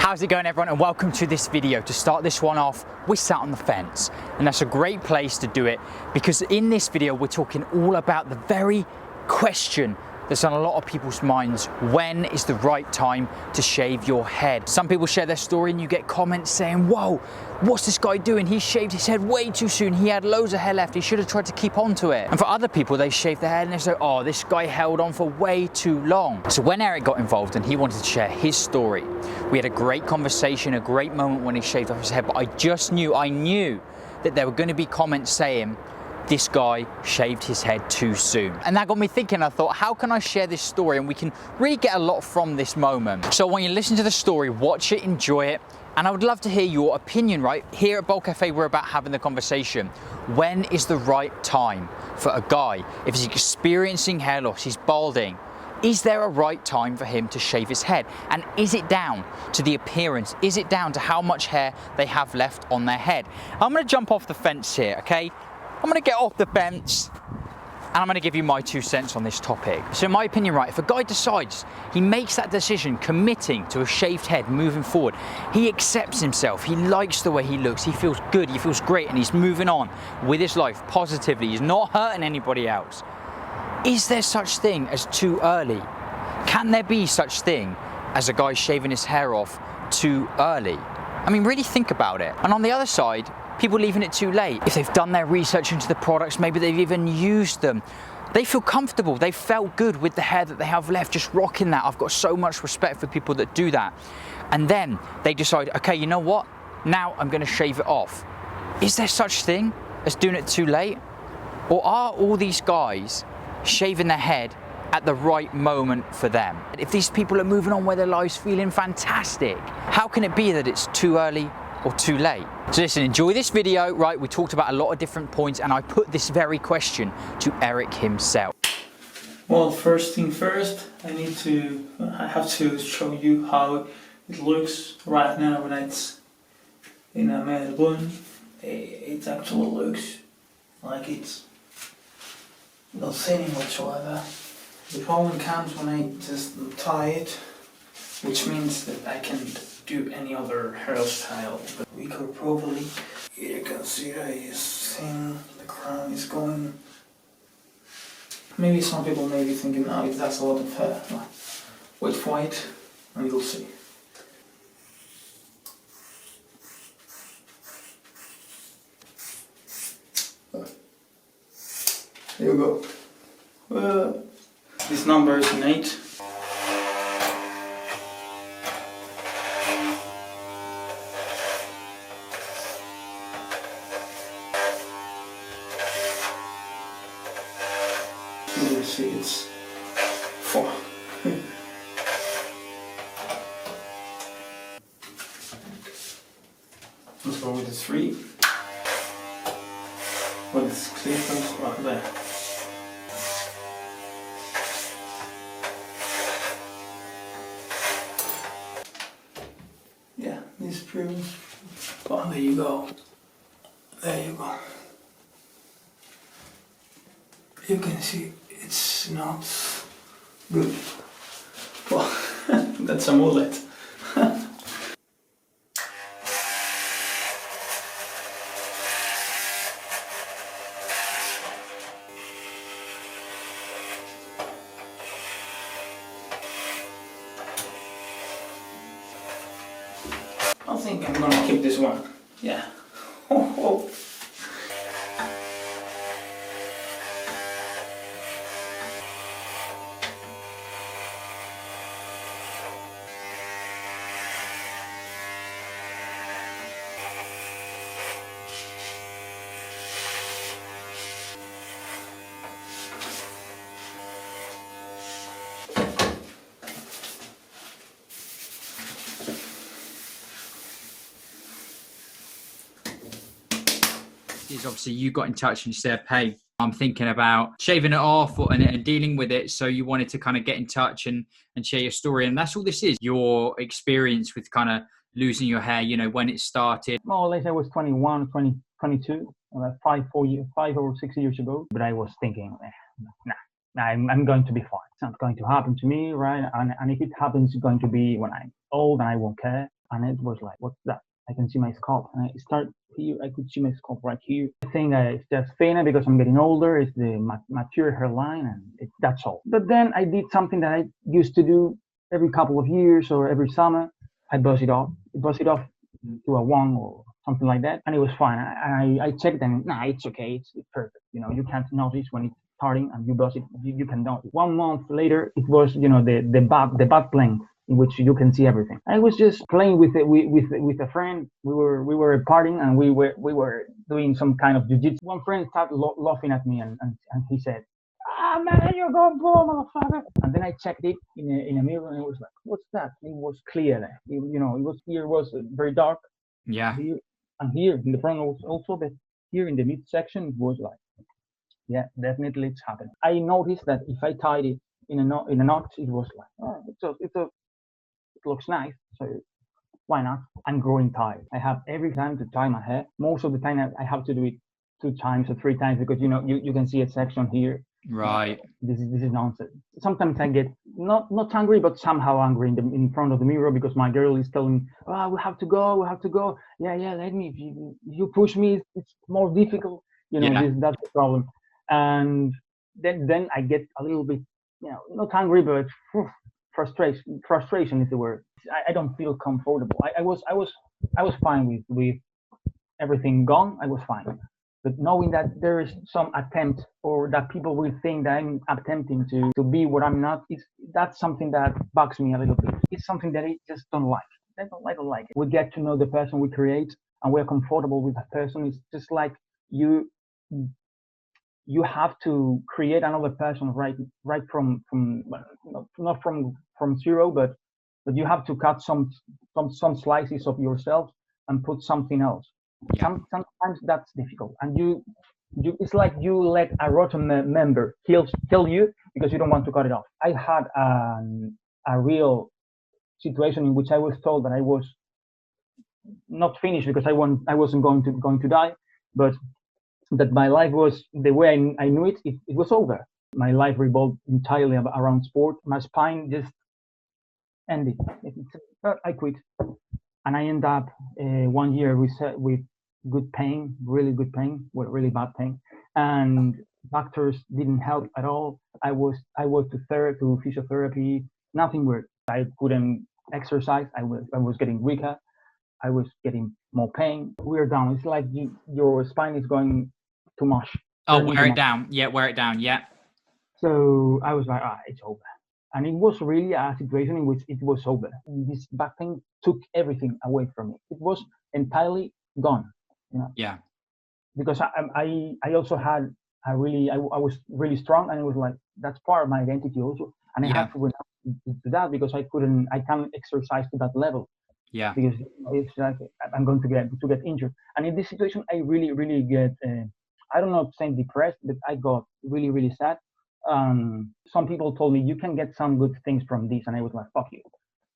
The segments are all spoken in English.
How's it going, everyone, and welcome to this video. To start this one off, we sat on the fence, and that's a great place to do it because in this video we're talking all about the very question that's on a lot of people's minds: when is the right time to shave your head? Some people share their story and you get comments saying, whoa, what's this guy doing? He shaved his head way too soon. He had loads of hair left. He should have tried to keep on to it. And for other people, they shave their head and they say, oh, this guy held on for way too long. So when Eric got involved and he wanted to share his story, we had a great conversation, a great moment when he shaved off his head, but I knew that there were going to be comments saying, this guy shaved his head too soon. And that got me thinking. I thought, how can I share this story and we can really get a lot from this moment? So when you listen to the story, watch it, enjoy it, and I would love to hear your opinion, right? Here at Baldcafe, we're about having the conversation. When is the right time for a guy, if he's experiencing hair loss, he's balding, is there a right time for him to shave his head? And is it down to the appearance? Is it down to how much hair they have left on their head? I'm gonna jump off the fence here, okay? I'm gonna get off the fence and I'm gonna give you my 2 cents on this topic. So in my opinion, right, if a guy decides, he makes that decision, committing to a shaved head moving forward, he accepts himself, he likes the way he looks, he feels good, he feels great, and he's moving on with his life positively, he's not hurting anybody else. Is there such thing as too early? Can there be such thing as a guy shaving his hair off too early? I mean, really think about it. And on the other side, people leaving it too late. If they've done their research into the products, maybe they've even used them, they feel comfortable, they felt good with the hair that they have left, just rocking that. I've got so much respect for people that do that. And then they decide, okay, you know what? Now I'm gonna shave it off. Is there such thing as doing it too late? Or are all these guys shaving their head at the right moment for them? If these people are moving on with their lives feeling fantastic, how can it be that it's too early or too late? So listen, enjoy this video, right? We talked about a lot of different points and I put this very question to Eric himself. Well, first thing first, I have to show you how it looks right now when it's in a male bloom. It actually looks like it's not thinning whatsoever. The problem comes when I just tie it, which means that I can't do any other hairstyle. But we could probably, you can see that it's thin, the crown is going. Maybe some people may be thinking, oh, that's a lot of hair. No. Wait for it and you'll see. Here we go. This number is an 8. You see it's 4. Let's go with the 3. What is clear right there. Yeah, this proves. Oh, there you go. There you go. You can see it's not good. Well, that's a mullet. I think I'm gonna keep this one. Yeah. Oh. Is obviously you got in touch and you said, hey, I'm thinking about shaving it off and dealing with it. So you wanted to kind of get in touch and share your story. And that's all this is, your experience with kind of losing your hair, you know, when it started. More or less I was 21, 22, 5 or 6 years ago. But I was thinking, nah, I'm going to be fine. It's not going to happen to me, right? And if it happens, it's going to be when I'm old and I won't care. and it was like, what's that? I can see my scalp, and I start here. I could see my scalp right here. I think it's just thinner because I'm getting older. It's the mature hairline, and that's all. But then I did something that I used to do every couple of years or every summer. I buzz it off. Buzz it off to a one or something like that, and it was fine. I checked and nah, it's okay. It's perfect. You can't notice when it's starting and you buzz it. You can notice. 1 month later, it was the butt length in which you can see everything. I was just playing with it with a friend. We were partying and we were doing some kind of jiu-jitsu. One friend started laughing at me and he said, "Ah man, you're going bald, motherfucker!" And then I checked it in a mirror and it was like, "What's that?" It was clear. It was here was very dark. Yeah. Here and here in the front also, but here in the midsection it was like, yeah, definitely it's happening. I noticed that if I tied it in a knot, it was like, oh, it looks nice, so why not? I'm growing tired. I have every time to tie my hair. Most of the time I have to do it 2 times or 3 times because you can see a section here. Right. This is nonsense. Sometimes I get not angry, but somehow angry in front of the mirror because my girl is telling me, "Oh, we have to go. Yeah, let me. If you push me, it's more difficult." Yeah. That's the problem. And then I get a little bit, not angry, but frustration is the word. I don't feel comfortable. I was fine with everything gone. I was fine, but knowing that there is some attempt or that people will think that I'm attempting to be what I'm not, that's something that bugs me a little bit. It's something that I just don't like. I don't like it. We get to know the person we create, and we're comfortable with that person. It's just like you have to create another person right from well, not from zero, but you have to cut some slices of yourself and put something else. Yeah. Sometimes that's difficult, and it's like you let a rotten member kill you because you don't want to cut it off. I had a real situation in which I was told that I was not finished because I wasn't going to die, but that my life was the way I knew it, it was over. My life revolved entirely around sport. My spine just ended. I quit, and I ended up 1 year with good pain, really good pain, well, really bad pain, and doctors didn't help at all. I was to physiotherapy, nothing worked. I couldn't exercise. I was getting weaker. I was getting more pain. We're down. It's like your spine is going too much. Oh, wear it down. Yeah, wear it down. Yeah. So I was like, it's over. And it was really a situation in which it was over. This back pain took everything away from me. It was entirely gone. Yeah. Because I also had I was really strong, and it was like that's part of my identity also. And I Yeah. have to renounce to that because I can't exercise to that level. Yeah. Because it's like I'm going to get injured. And in this situation, I really, really get, I don't know, saying depressed, but I got really, really sad. Some people told me you can get some good things from this, and I was like, fuck you,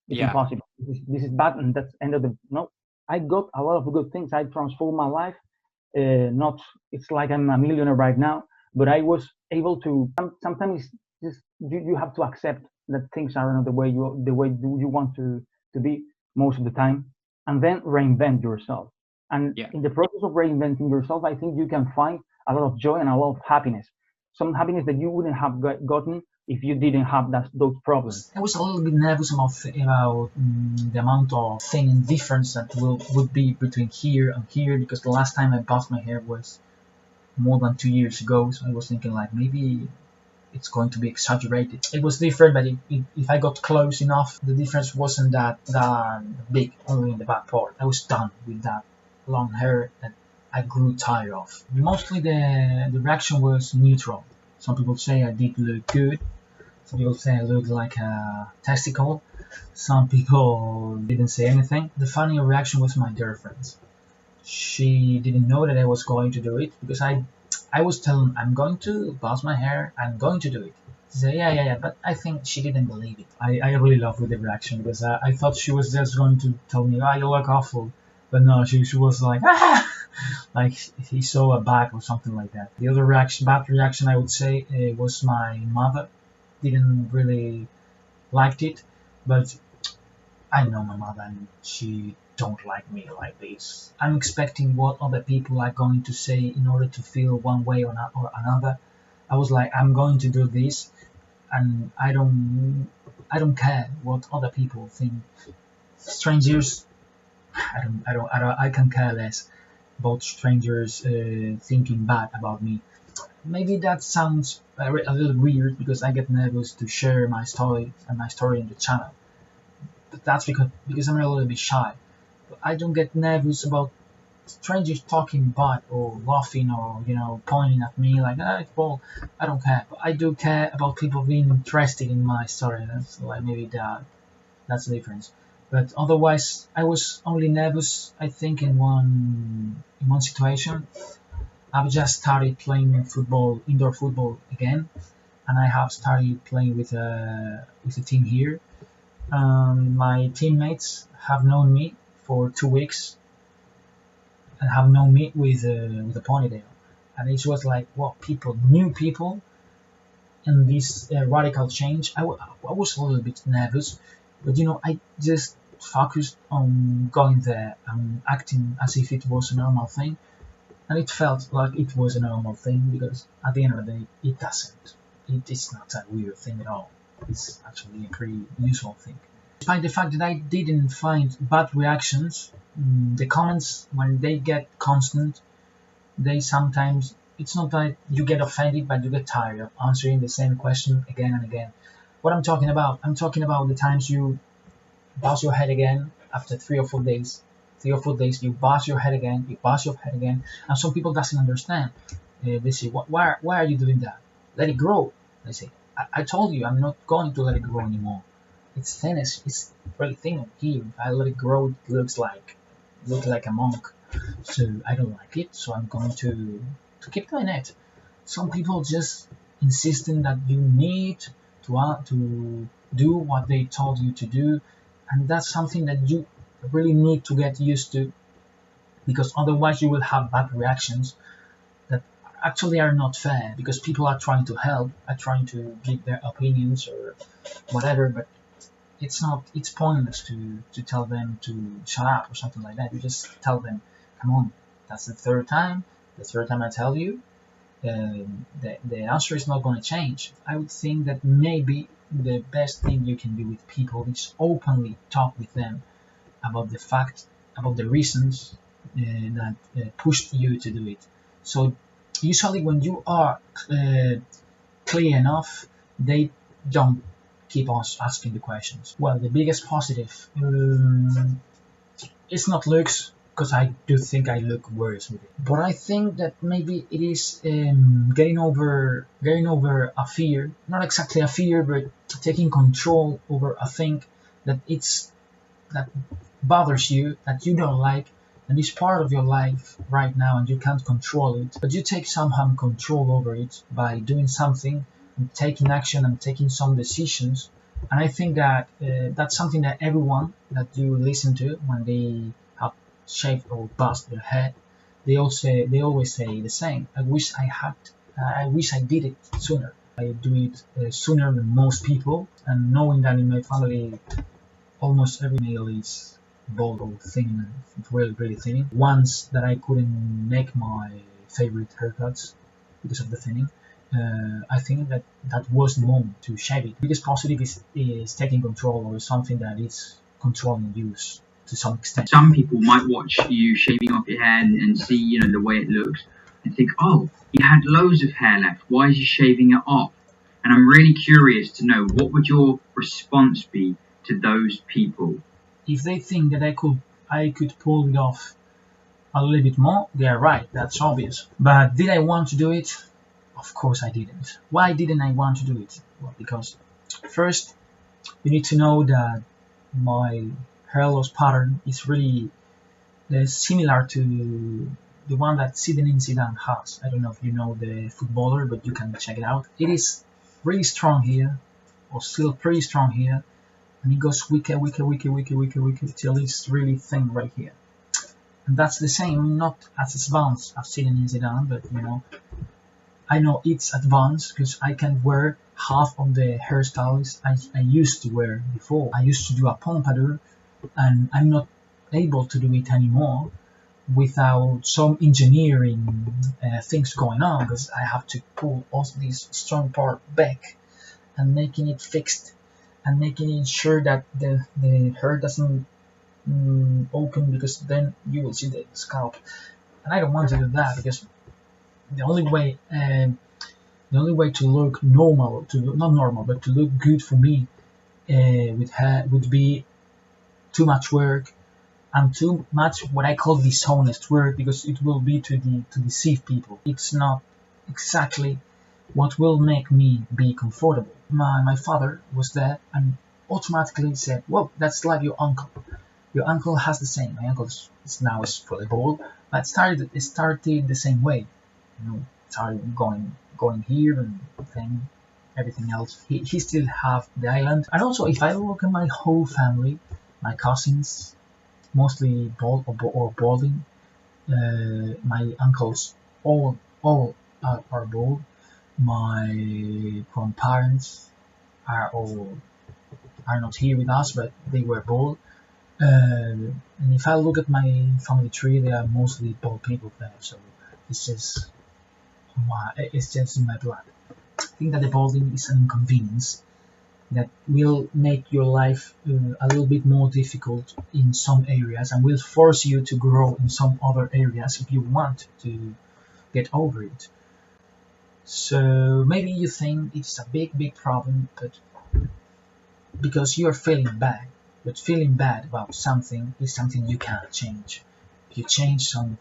it's Yeah. impossible. This is bad, and that's end of the no. I got a lot of good things. I transformed my life. Not, it's like I'm a millionaire right now, but I was able to. Sometimes just you have to accept that things are not the way you want to be most of the time, and then reinvent yourself. And Yeah. in the process of reinventing yourself, I think you can find a lot of joy and a lot of happiness. Some happiness that you wouldn't have gotten if you didn't have those problems. I was a little bit nervous about the amount of thing and difference that would be between here and here, because the last time I buffed my hair was more than 2 years ago, so I was thinking like maybe it's going to be exaggerated. It was different, but if I got close enough, the difference wasn't that big, only in the back part. I was done with that long hair that I grew tired of. Mostly the reaction was neutral. Some people say I did look good. Some people say I looked like a testicle. Some people didn't say anything. The funny reaction was my girlfriend. She didn't know that I was going to do it because I was telling I'm going to bounce my hair, I'm going to do it. She said, yeah, but I think she didn't believe it. I really love with the reaction because I thought she was just going to tell me, you look awful. But no, she was like, like he saw a bag or something like that. The other bad reaction I would say was my mother. Didn't really liked it, but I know my mother and she don't like me like this. I'm expecting what other people are going to say in order to feel one way or another. I was like, I'm going to do this, and I don't care what other people think. Strangers, I can care less about strangers thinking bad about me. Maybe that sounds a little weird because I get nervous to share my story and my story in the channel. But that's because I'm a little bit shy. But I don't get nervous about strangers talking bad or laughing or pointing at me like, it's Paul. I don't care. But I do care about people being interested in my story. That's like maybe that's the difference. But otherwise, I was only nervous. I think in one situation, I've just started playing football, indoor football again, and I have started playing with a team here. My teammates have known me for 2 weeks and have known me with a ponytail, and it was like, wow, new people, and this radical change. I was a little bit nervous, but I just focused on going there and acting as if it was a normal thing, and it felt like it was a normal thing because at the end of the day, it doesn't. It is not a weird thing at all. It's actually a pretty usual thing. Despite the fact that I didn't find bad reactions, the comments, when they get constant, they sometimes, it's not that you get offended, but you get tired of answering the same question again and again. What I'm talking about the times you buzz your head again after 3 or 4 days. 3 or 4 days, you buzz your head again, and some people doesn't understand. They say, why are you doing that? Let it grow. They say, I told you I'm not going to let it grow anymore. It's thin, it's really thin here. If I let it grow, it looks like a monk. So I don't like it, so I'm going to keep doing it. Some people just insisting that you need to do what they told you to do, and that's something that you really need to get used to, because otherwise you will have bad reactions that actually are not fair, because people are trying to help, are trying to give their opinions or whatever, but it's pointless to tell them to shut up or something like that. You just tell them, come on, that's the third time I tell you, the answer is not going to change. I would think that maybe the best thing you can do with people is openly talk with them about about the reasons that pushed you to do it. So usually when you are clear enough, they don't keep on asking the questions. Well, the biggest positive, it's not looks, because I do think I look worse with it. But I think that maybe it is getting over a fear, not exactly a fear, but taking control over a thing that bothers you, that you don't like, and is part of your life right now, and you can't control it. But you take somehow control over it by doing something, and taking action, and taking some decisions. And I think that that's something that everyone that you listen to when they have shaved or bust their head, they always say the same. I wish I did it sooner. I do it sooner than most people, and knowing that in my family almost every male is bald or thin, really thin. Once that I couldn't make my favorite haircuts because of the thinning. I think that was the moment to shave it. Biggest positive is taking control over something that is controlling you to some extent. Some people might watch you shaving off your hair and see, the way it looks and think, oh, he had loads of hair left. Why is he shaving it off? And I'm really curious to know, what would your response be to those people? If they think that I could pull it off a little bit more, they are right. That's obvious. But did I want to do it? Of course I didn't. Why didn't I want to do it? Well, because first, you need to know that my hair loss pattern is really similar to the one that Zinedine Zidane has. I don't know if you know the footballer, but you can check it out. It is really strong here, or still pretty strong here, and it goes weaker till it's really thin right here. And that's the same, not as advanced as Zinedine Zidane, but I know it's advanced because I can wear half of the hairstyles I used to wear before. I used to do a pompadour, and I'm not able to do it anymore without some engineering things going on, because I have to pull all this strong part back and making it fixed and making it sure that the hair doesn't open, because then you will see the scalp, and I don't want to do that, because the only way to look normal, not normal, but to look good for me with hair would be too much work and too much what I call dishonest work, because it will be to deceive people. It's not exactly what will make me be comfortable. My father was there and automatically said, well, that's like your uncle. Your uncle has the same. My uncle is fully bald, but it started the same way. Started going here and then everything else. He still have the island. And also, if I look at my whole family, my cousins, mostly bald or balding. My uncles all are bald. My grandparents are not here with us, but they were bald. And if I look at my family tree, they are mostly bald people there. So it's just in my blood. I think that the balding is an inconvenience that will make your life a little bit more difficult in some areas and will force you to grow in some other areas if you want to get over it. So maybe you think it's a big problem, but because you're feeling bad, but feeling bad about something is something you cannot change. You change some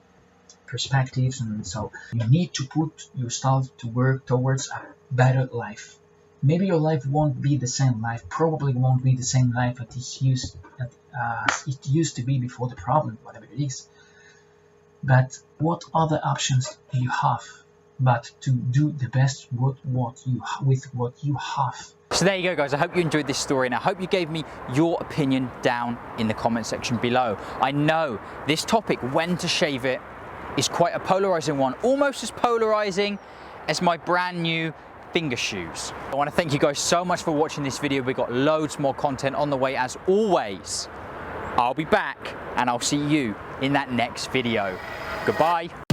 perspectives, and so you need to put yourself to work towards a better life. Maybe your life won't be the same life, probably won't be the same life that it used to be before the problem, whatever it is. But what other options do you have but to do the best with what you have? So there you go, guys. I hope you enjoyed this story, and I hope you gave me your opinion down in the comment section below. I know this topic, when to shave it, is quite a polarizing one, almost as polarizing as my brand new finger shoes. I want to thank you guys so much for watching this video. We've got loads more content on the way as always. I'll be back and I'll see you in that next video. Goodbye.